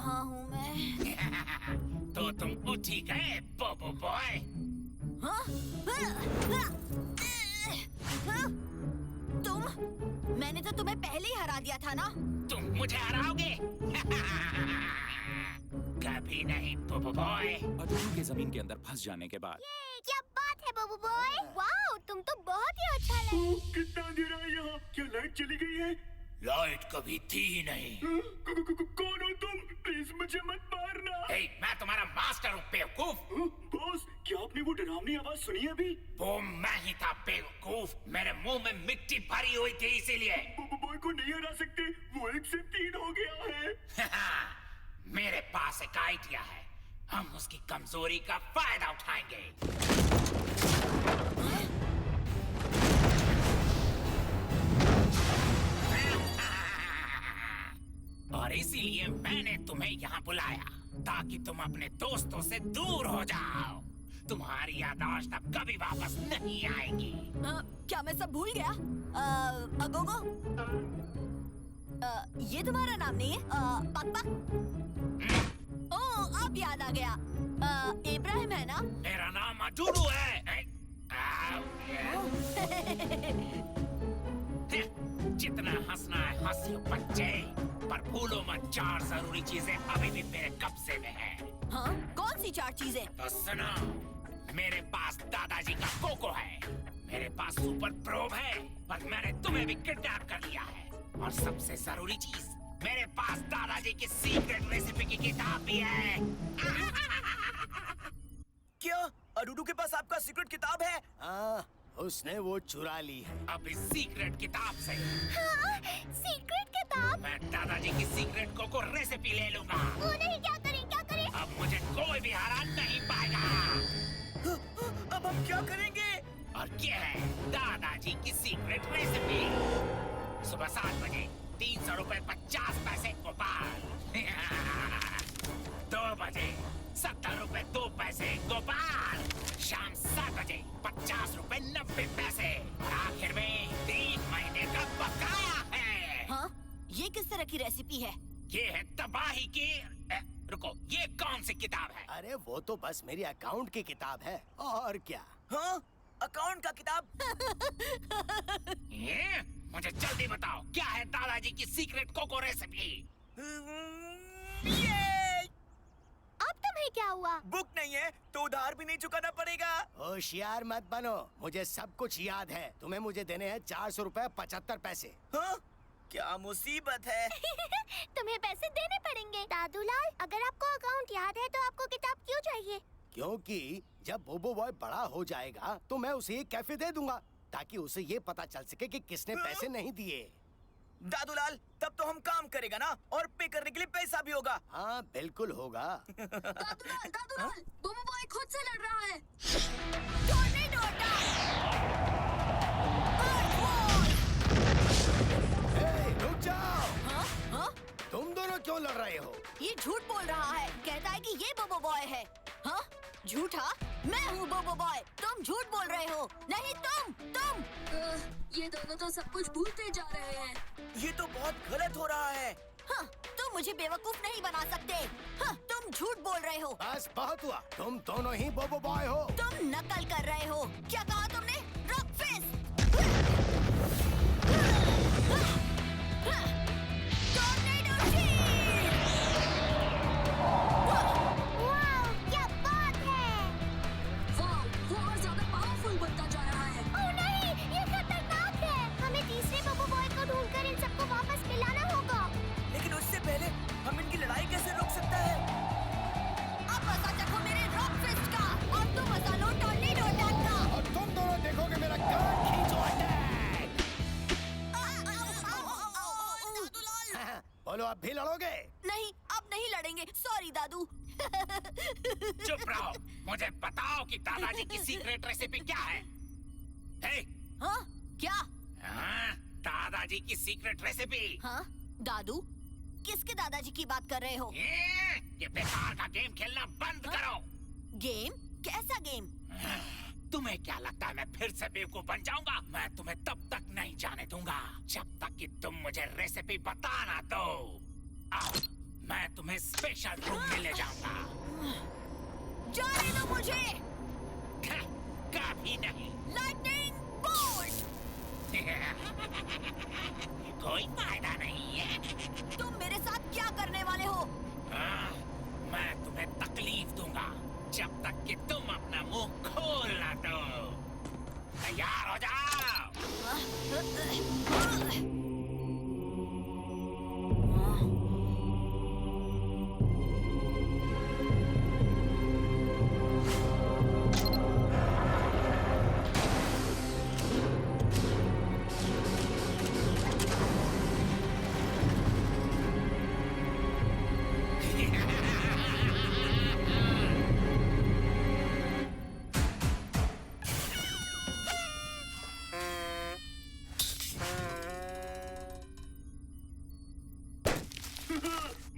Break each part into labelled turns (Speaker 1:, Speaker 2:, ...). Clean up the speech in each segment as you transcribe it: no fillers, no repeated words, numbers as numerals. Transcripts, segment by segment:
Speaker 1: कहाँ हूँ मैं?
Speaker 2: तो तुम उठ ही गए बोबो बॉय।
Speaker 1: हाँ? तुम? मैंने तो तुम्हें पहले ही हरा दिया था ना।
Speaker 2: तुम मुझे हराओगे? कभी नहीं बोबो बॉय।
Speaker 3: अडूडू के जमीन के अंदर फंस जाने के बाद
Speaker 4: क्या बात है बबू बॉय। वाओ, तुम तो बहुत ही अच्छा लगे।
Speaker 5: कितना अंधेरा है यहाँ। क्या लाइट चली गई है?
Speaker 2: लाइट कभी थी ही नहीं।
Speaker 5: कौन हो तुम? प्लीज मुझे मत मारना।
Speaker 2: मैं तुम्हारा मास्टर हूँ बेवकूफ।
Speaker 5: बॉस, क्या आपने वो डरावनी आवाज सुनी अभी?
Speaker 2: वो मैं ही था बेवकूफ। मेरे मुंह में मिट्टी भरी हुई थी इसीलिए।
Speaker 5: बॉय को नहीं हरा सकते, वो 1 से 3 हो गया है।
Speaker 2: मेरे पास एक आइडिया है। हम उसकी कमजोरी का फायदा उठाएंगे। और इसीलिए मैंने तुम्हें यहाँ बुलाया ताकि तुम अपने दोस्तों से दूर हो जाओ। तुम्हारी याददाश्त अब कभी वापस नहीं आएगी।
Speaker 1: क्या मैं सब भूल गया? अगोगो? ये तुम्हारा नाम नहीं है? पक पक? ओह, अब याद आ गया। इब्राहिम है ना?
Speaker 2: मेरा नाम अडूडू है। जितना हंसना है हंस लो बच्चे, पर भूलो मत 4 जरूरी चीजें अभी भी मेरे कब्जे में है।
Speaker 1: हाँ? कौन सी 4 चीजें?
Speaker 2: तो सुनो, मेरे पास दादाजी का कोको है, मेरे पास सुपर प्रोब है, पर मैंने तुम्हें भी किडनैप कर लिया है। और सबसे जरूरी चीज, मेरे पास दादाजी की सीक्रेट रेसिपी की किताब भी है।
Speaker 6: क्या अडूडू के पास आपका सीक्रेट किताब है?
Speaker 7: हाँ, उसने वो चुरा ली है।
Speaker 2: अब इस सीक्रेट किताब से
Speaker 4: हाँ, सीक्रेट किताब?
Speaker 2: मैं दादाजी की सीक्रेट कोको रेसिपी ले लूंगा।
Speaker 4: वो नहीं, क्या करें क्या करें?
Speaker 2: अब मुझे कोई भी हरा नहीं पाएगा।
Speaker 6: अब हम क्या करेंगे?
Speaker 2: और ये है दादाजी की सीक्रेट रेसिपी। सुबह 7 बजे 300 रुपए 50 पैसे गोपाल। 2 बजे 70 रुपए 2 पैसे गोपाल। शाम 7 बजे 50 रुपए 90 पैसे। और आखिर में 3 महीने का बकाया है।
Speaker 1: हाँ? ये किस तरह की रेसिपी है?
Speaker 2: ये है तबाही की रुको, ये कौन सी किताब है?
Speaker 7: अरे वो तो बस मेरी अकाउंट की किताब है, और क्या।
Speaker 6: हाँ? अकाउंट का किताब?
Speaker 2: ये? मुझे जल्दी बताओ, क्या है दादाजी की सीक्रेट कोको रेसिपी?
Speaker 6: ये
Speaker 4: अब तुम्हें क्या हुआ?
Speaker 6: बुक नहीं है तो उधार भी नहीं चुकाना पड़ेगा।
Speaker 7: होशियार मत बनो, मुझे सब कुछ याद है। तुम्हें मुझे देने हैं 400 रुपए 75 पैसे।
Speaker 6: हाँ? क्या मुसीबत है।
Speaker 4: तुम्हें पैसे देने पड़ेंगे। दादूलाल, अगर आपको अकाउंट याद है तो आपको किताब क्यों चाहिए?
Speaker 7: क्योंकि जब बोबो बॉय बड़ा हो जाएगा तो मैं उसे एक कैफे दे दूंगा, ताकि उसे ये पता चल सके कि किसने पैसे नहीं दिए।
Speaker 6: दादूलाल, तब तो हम काम करेगा ना, और पे करने के लिए पैसा भी होगा।
Speaker 7: हाँ बिल्कुल होगा।
Speaker 1: दादूलाल, बोबो बॉय खुद से लड़ रहा है।
Speaker 7: रुक जाओ।
Speaker 1: हाँ? हाँ?
Speaker 7: तुम दोनों क्यों लड़ रहे हो?
Speaker 1: ये झूठ बोल रहा है, कहता है कि ये बोबो बॉय है। हाँ? झूठा? मैं हूँ बोबो बॉय, तुम झूठ बोल रहे हो। नहीं तुम।
Speaker 8: ये दोनों तो सब कुछ भूलते जा रहे हैं।
Speaker 6: ये तो बहुत गलत हो रहा है।
Speaker 1: हाँ, तुम मुझे बेवकूफ नहीं बना सकते। हाँ, तुम झूठ बोल रहे हो।
Speaker 7: बस बहुत हुआ, तुम दोनों ही बोबो बॉय हो।
Speaker 1: तुम नकल कर रहे हो। क्या कहा तुमने? Rock face. Tornado shield.
Speaker 4: वाह, क्या बात है।
Speaker 8: वाह, वो और ज्यादा पावरफुल बनता जा रहा है।
Speaker 4: ओह नहीं, ये खतरनाक है। हमें तीसरे बबू बॉय को ढूंढकर इन सबको वापस मिलाना होगा।
Speaker 6: लेकिन उससे पहले हम इनकी लड़ाई कैसे रोक सकते हैं?
Speaker 1: अब मजा चखो मेरे रॉक फिस्ट का, और तुम मजा लो टॉर्नेडो अटैक का।
Speaker 7: और तुम दोनों देखोगे मेरा कान खींचो अटैक। बोलो, अब भी लड़ोगे?
Speaker 1: नहीं, अब नहीं लड़ेंगे। सॉरी दादू।
Speaker 2: चुप रहो, मुझे बताओ कि दादाजी की सीक्रेट रेसिपी क्या है? हे?
Speaker 1: हाँ? क्या?
Speaker 2: हाँ, दादाजी की सीक्रेट रेसिपी।
Speaker 1: हाँ? दादू? किसके दादाजी की बात कर रहे हो?
Speaker 2: ये बेकार का गेम खेलना बंद करो।
Speaker 1: गेम? कैसा गेम?
Speaker 2: तुम्हें क्या लगता है मैं फिर से बेवकूफ बन जाऊंगा? मैं तुम्हें तब तक नहीं जाने दूंगा जब तक कि तुम मुझे रेसिपी बता ना दो। आओ, मैं तुम्हें स्पेशल रूम में ले जाऊंगा।
Speaker 1: जाने दो मुझे।
Speaker 2: कभी नहीं।
Speaker 1: Lightning bolt.
Speaker 2: कोई फायदा नहीं है।
Speaker 1: तुम मेरे साथ क्या करने वाले हो?
Speaker 2: हाँ, मैं तुम्हें तकलीफ दूंगा जब तक कि तुम अपना मुंह खोल ना दो। तैयार हो जाओ।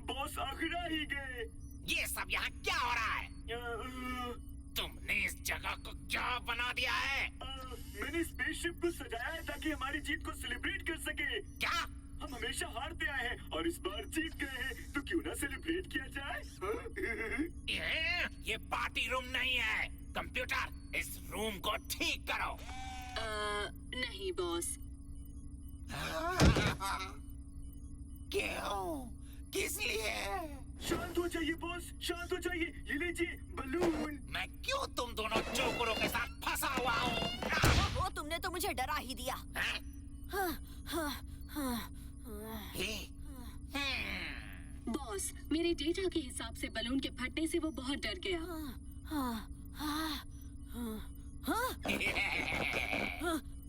Speaker 5: बॉस आखिर आ ही गए।
Speaker 2: ये सब यहाँ क्या हो रहा है? तुमने इस जगह को क्या बना दिया है?
Speaker 5: मैंने स्पेसशिप को सजाया है ताकि हमारी जीत को सेलिब्रेट कर सके।
Speaker 2: क्या?
Speaker 5: हम हमेशा हारते आए हैं और इस बार जीत गए हैं, तो क्यों ना सेलिब्रेट किया जाए?
Speaker 2: ये पार्टी रूम नहीं है। कंप्यूटर, इस रूम को ठीक करो।
Speaker 8: नहीं बॉस।
Speaker 2: क्यों? किस लिए?
Speaker 5: शांत हो जाइए बॉस, शांत हो जाइए। ये लीजिए बलून।
Speaker 2: मैं क्यों तुम दोनों चोकरों के साथ फंसा हुआ हूँ?
Speaker 1: वो तुमने तो मुझे डरा ही दिया।
Speaker 8: बॉस, मेरे डेटा के हिसाब से बलून के फटने से वो बहुत डर गया।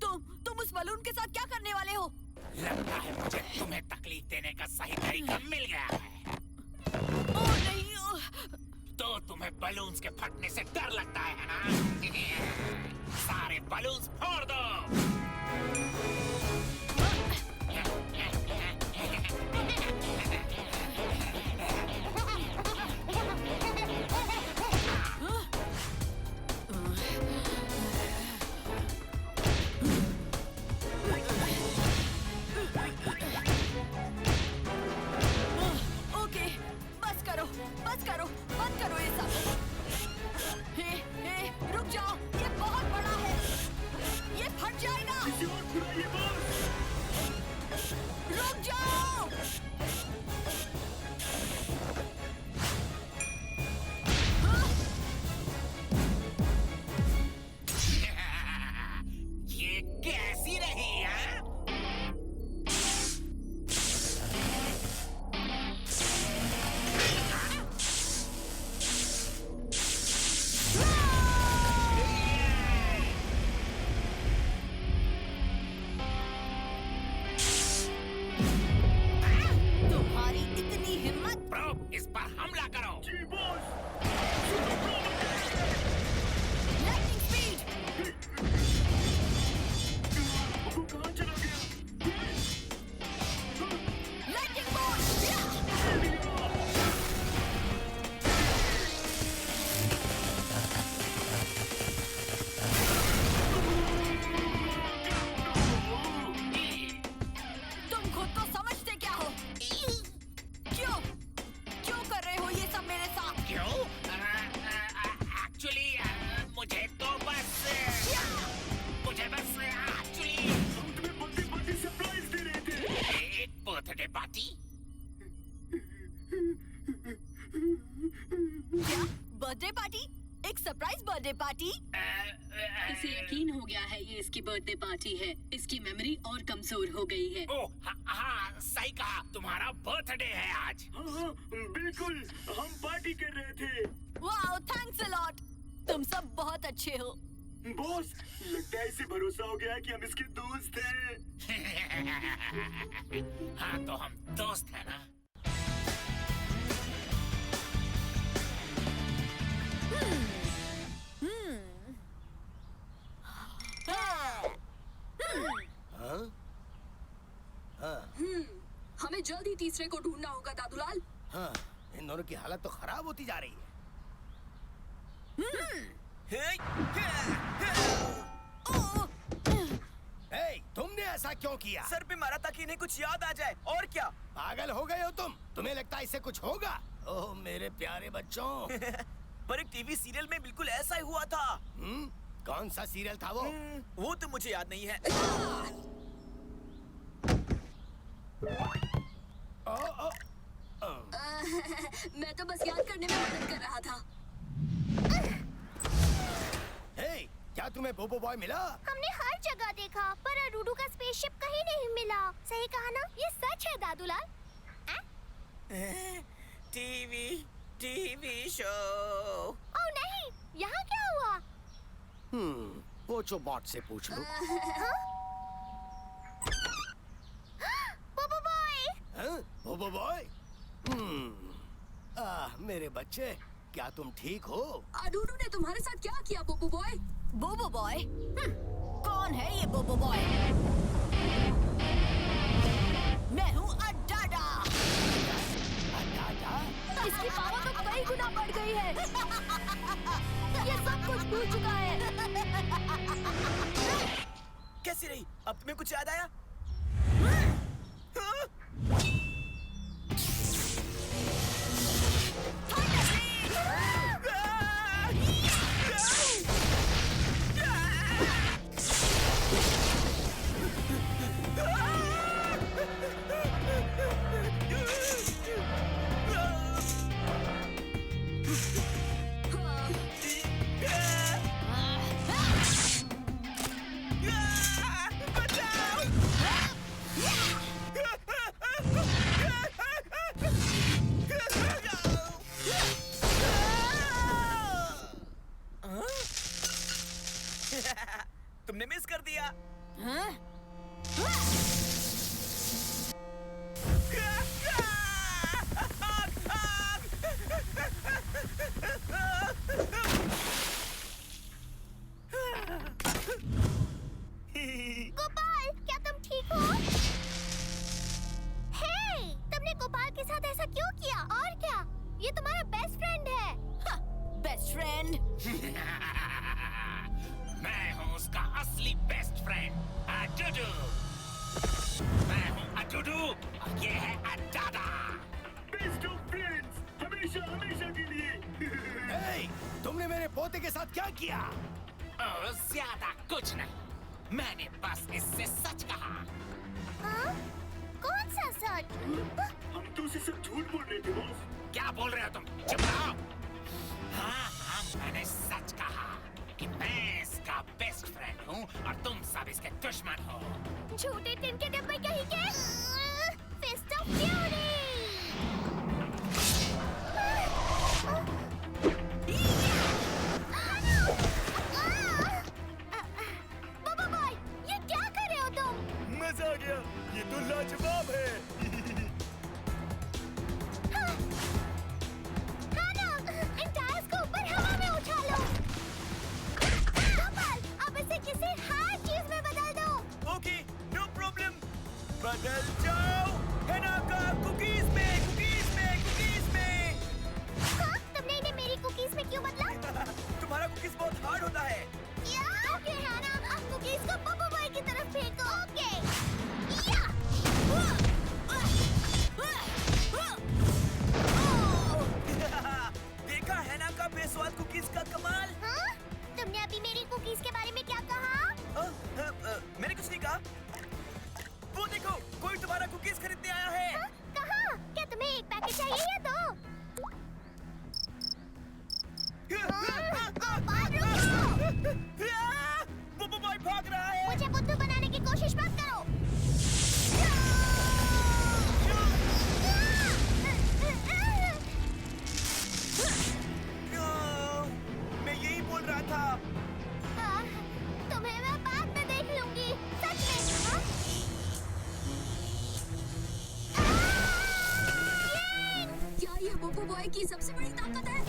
Speaker 1: तुम उस बलून के साथ क्या करने वाले हो?
Speaker 2: लगता है मुझे तुम्हें तकलीफ देने का सही तरीका मिल गया है।
Speaker 1: ओह नहीं,
Speaker 2: तो तुम्हें बलून्स के फटने से डर लगता है ना? सारे बलून्स फोड़ दो।
Speaker 1: ओके, बस करो, बंद करो ये सब। हे, रुक जाओ, ये बहुत बड़ा है, ये फट जाएगा।
Speaker 5: किसी और बुलाइए बॉस।
Speaker 1: रुक जाओ।
Speaker 2: ये कैसी रही है?
Speaker 1: तुम्हारी इतनी हिम्मत?
Speaker 2: प्रोब, इस पर हमला करो।
Speaker 5: जी बॉस।
Speaker 1: Lightning speed.
Speaker 5: वो कहाँ चला गया?
Speaker 1: Lightning bolt. तुम खुद को समझते क्या हो? क्यों कर रहे हो ये सब मेरे साथ?
Speaker 2: क्यों? एक्चुअली मुझे बस एक्चुअली
Speaker 5: हम तुम्हें बर्थडे पार्टी सरप्राइज दे रहे थे।
Speaker 2: एक बर्थडे पार्टी।
Speaker 1: क्या बर्थडे पार्टी? एक सरप्राइज बर्थडे पार्टी?
Speaker 8: इसे यकीन हो गया है ये इसकी बर्थडे पार्टी है। इसकी मेमोरी और कमजोर हो गई है।
Speaker 2: ओह हाँ, सही कहा। तुम्हारा बर्थडे है आज।
Speaker 5: हाँ, बिल्कुल, हम पार्टी कर रहे थे।
Speaker 1: Wow, thanks a lot. तुम सब बहुत अच्छे हो।
Speaker 5: बॉस, लगता है इसे भरोसा हो गया कि हम इसके दोस्त हैं।
Speaker 2: हाँ, तो हम दोस्त हैं ना?
Speaker 8: हमें जल्दी तीसरे को ढूंढना होगा दादूलाल।
Speaker 7: हाँ, इन दोनों की हालत तो खराब होती जा रही है। तुमने ऐसा क्यों किया?
Speaker 6: सर पे मारा ताकि इन्हें कुछ याद आ जाए, और क्या?
Speaker 7: पागल हो गए हो तुम? तुम्हें लगता है इससे कुछ होगा? ओह मेरे प्यारे बच्चों।
Speaker 6: पर एक टीवी सीरियल में बिल्कुल ऐसा ही हुआ था।
Speaker 7: कौन सा सीरियल था वो?
Speaker 6: वो तो मुझे याद नहीं है।
Speaker 8: मैं तो बस याद करने में मदद कर रहा था।
Speaker 7: हे, क्या तुम्हें बोबो बॉय मिला?
Speaker 4: हमने हर जगह देखा पर अरूडू का स्पेसशिप कहीं नहीं मिला। सही कहा ना? ये सच है दादूलाल?
Speaker 6: TV show.
Speaker 4: ओह नहीं, यहाँ क्या हुआ?
Speaker 7: पोचो बॉट से पूछ लो।
Speaker 4: बोबो बॉय!
Speaker 7: हाँ? बोबो बॉय? मेरे बच्चे, क्या तुम ठीक हो?
Speaker 8: अडूडू ने तुम्हारे साथ क्या किया बोबो बॉय?
Speaker 1: बोबो बॉय? कौन है ये बोबो बॉय? मैं हूँ अड्डाडा। इसकी पावर तो कई गुना बढ़ गई है। ये सब कुछ भूल चुका है।
Speaker 6: कैसी रही? अब तुम्हें कुछ याद आया? तुमने मिस कर दिया।
Speaker 4: गोपाल, क्या तुम ठीक हो? हे, तुमने गोपाल के साथ ऐसा क्यों किया? और क्या? ये तुम्हारा बेस्ट फ्रेंड है।
Speaker 1: Best friend?
Speaker 2: मैं हूँ उसका असली बेस्ट फ्रेंड अडूडू। मैं हूँ अडूडू और ये है अड्डाडा।
Speaker 5: बेस्ट ऑफ फ्रेंड्स, हमेशा हमेशा के लिए।
Speaker 7: हे, तुमने मेरे पोते के साथ क्या किया?
Speaker 2: और ज्यादा कुछ नहीं, मैंने बस इससे सच कहा।
Speaker 4: हाँ? कौन सा सच?
Speaker 5: हम तो उसे सब झूठ बोल रहे थे बॉस।
Speaker 2: क्या बोल रहे हो तुम? चुप रहो। हाँ, मैंने सच कहा कि मैं इसका बेस्ट फ्रेंड हूँ और तुम सब इसके दुश्मन हो।
Speaker 4: झूठे टिन के डब्बे कहीं के? Fist of fury! बोबो बॉय, ये क्या कर रहे हो तुम?
Speaker 6: मजा आ गया, ये तो लाजवाब है।
Speaker 4: हाँ ना, इन टायर्स को ऊपर हवा में उछालो। गोपाल, अब इसे किसी हार्ड चीज में बदल दो।
Speaker 6: Okay, no problem. बदल जाओ हेनाका कुकीज में, कुकीज में, कुकीज में।
Speaker 4: हाँ, तुमने इन्हें मेरी कुकीज में क्यों बदला?
Speaker 6: तुम्हारा कुकीज बहुत हार्ड होता है।
Speaker 4: या? ओके हाना, अब कुकीज को बोबो बॉय की तरफ फेंको। ओके। या!
Speaker 6: देखा हेनाका बेस्वाद कुकीज का कमाल।
Speaker 4: हाँ? तुमने अभी मेरी कुकीज के बारे में क्या कहा?
Speaker 6: मैंने कुछ नहीं कहा। वो देखो, कोई तुम्हारा कुकीज खरीदने आया है।
Speaker 4: हाँ? कहाँ? क्या तुम्हें एक पैकेट चाहिए या दो?
Speaker 6: बोबो बॉय भाग रहा है।
Speaker 4: मुझे बुद्धू बनाने की कोशिश मत करो।
Speaker 6: मैं यही बोल रहा था।
Speaker 4: तुम्हें मैं बाद में देख लूंगी। सच में? हाँ?
Speaker 8: क्या ये बोबो बॉय की सबसे बड़ी ताकत है?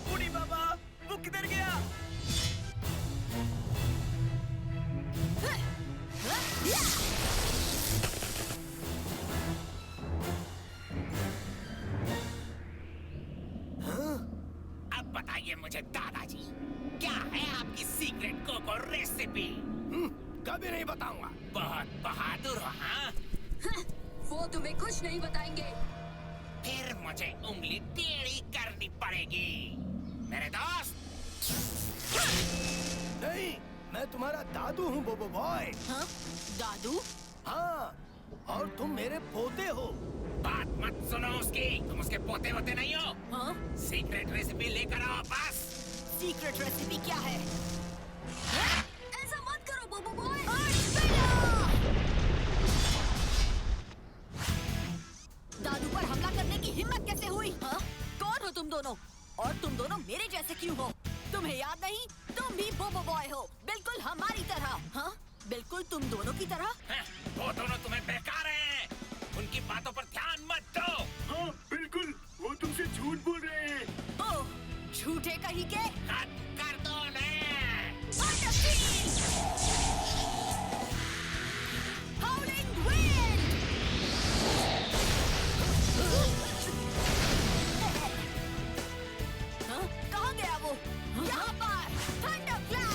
Speaker 6: बूढ़ी बाबा, वो किधर गया?
Speaker 2: अब बताइए मुझे दादाजी, क्या है आपकी सीक्रेट कोको रेसिपी।
Speaker 7: कभी नहीं बताऊंगा।
Speaker 2: बहुत बहादुर हो, हाँ?
Speaker 8: वो तुम्हें कुछ नहीं बताएंगे।
Speaker 2: फिर मुझे उंगली टेढ़ी करनी पड़ेगी मेरे दोस्त।
Speaker 7: नहीं, मैं तुम्हारा दादू हूँ बोबो बॉय।
Speaker 1: हाँ? दादू?
Speaker 7: हाँ, और तुम मेरे पोते हो।
Speaker 2: बात मत सुनो उसकी, तुम उसके पोते होते नहीं हो।
Speaker 1: हाँ?
Speaker 2: सीक्रेट रेसिपी लेकर आओ बस।
Speaker 1: सीक्रेट रेसिपी क्या है?
Speaker 8: ऐसा मत करो बोबो बॉय।
Speaker 1: दादू पर हमला करने की हिम्मत कैसे हुई? हाँ? कौन हो तुम दोनों? और तुम दोनों मेरे जैसे क्यों हो? तुम्हें याद नहीं? तुम भी बोबो बॉय हो, बिल्कुल हमारी तरह। हाँ? बिल्कुल तुम दोनों की तरह।
Speaker 2: वो दोनों तुम्हें बेकार हैं। उनकी बातों पर ध्यान मत दो।
Speaker 5: हाँ बिल्कुल, वो तुमसे झूठ बोल रहे हैं।
Speaker 1: ओह, झूठे कहीं के।
Speaker 2: खत्म कर दो उन्हें।
Speaker 1: Howling wind! हाँ? कहाँ गया वो? यहाँ पर! Thunderclap!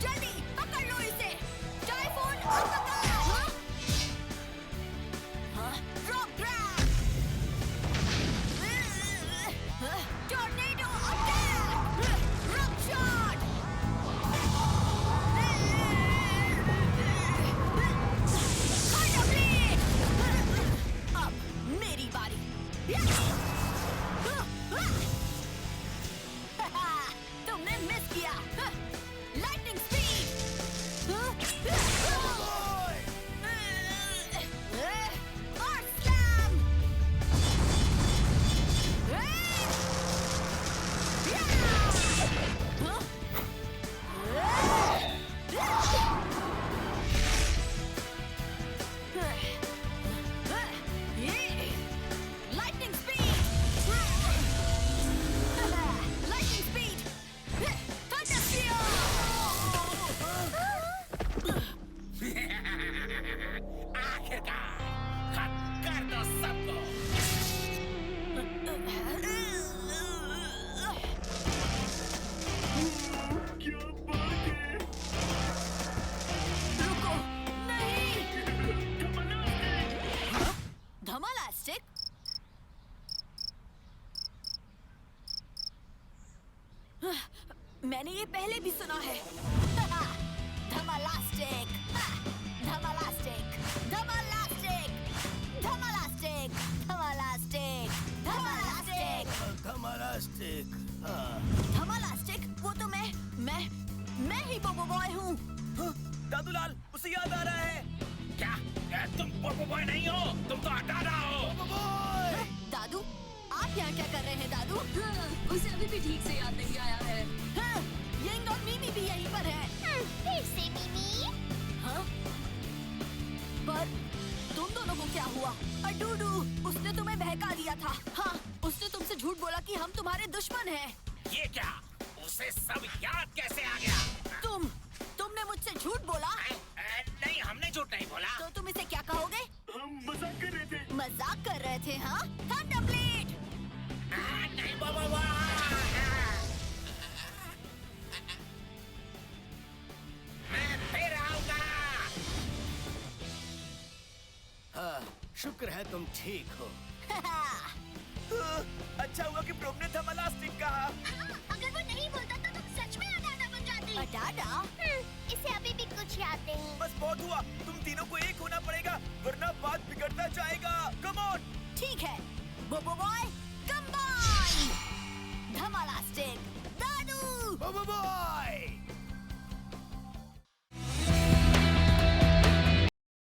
Speaker 1: जल्दी पकड़ लो इसे! Typhoon uppercut! हाँ? हाँ? Rock grab! हाँ? Tornado attack! Rock shot! Thunder blade! अब मेरी बारी! तुमने मिस किया! Lightning speed! Earth slam! Lightning speed! Lightning speed! Thunder spear!
Speaker 2: आखिरकार खत्म कर दो सबको।
Speaker 5: क्या बात है?
Speaker 1: रुको! नहीं!
Speaker 5: कमला!
Speaker 1: धमालास्टिक? मैंने ये पहले भी सुना है। धमालास्टिक! धमालास्टिक! धमालास्टिक! धमालास्टिक! धमालास्टिक! धमालास्टिक!
Speaker 7: धमालास्टिक।
Speaker 1: धमालास्टिक? वो तो मैं ही बोबो बॉय हूँ।
Speaker 6: दादूलाल, उसे याद आ रहा है।
Speaker 2: क्या तुम बोबो बॉय नहीं हो? तुम तो अटारा हो।
Speaker 1: दादू, आप यहाँ क्या कर रहे हैं दादू?
Speaker 8: हाँ, उसे अभी भी ठीक से याद नहीं आया है।
Speaker 1: हाँ, यंग और मीमी भी यहीं पर है।
Speaker 4: फिर से मिमी।
Speaker 1: हाँ? पर तुम दोनों को क्या हुआ? डूडू, उसने तुम्हें बहका दिया था। हाँ, उसने तुमसे झूठ बोला कि हम तुम्हारे दुश्मन हैं।
Speaker 2: ये क्या? उसे सब याद कैसे आ गया?
Speaker 1: तुमने मुझसे झूठ बोला?
Speaker 2: नहीं, हमने झूठ नहीं बोला।
Speaker 1: तो तुम इसे क्या कहोगे?
Speaker 5: हम मजाक कर रहे थे।
Speaker 1: मजाक कर रहे थे, हाँ? Thunder blade!
Speaker 2: नहीं बोबो बॉय। मैं फिर आऊंगा।
Speaker 7: हाँ, शुक्र है तुम ठीक हो।
Speaker 6: अच्छा हुआ कि प्रोब ने धमालास्टिक कहा।
Speaker 4: अगर वो नहीं बोलता तो तुम सच में अडाडा बन जाती।
Speaker 1: अडाडा?
Speaker 4: इसे अभी भी कुछ याद नहीं।
Speaker 6: बस बहुत हुआ, तुम तीनों को एक होना पड़ेगा वरना बात बिगड़ना जाएगा। Come on.
Speaker 1: ठीक है, बोबो बॉय, कंबाइन! धमालास्टिक, दादू!
Speaker 7: बोबो बॉय!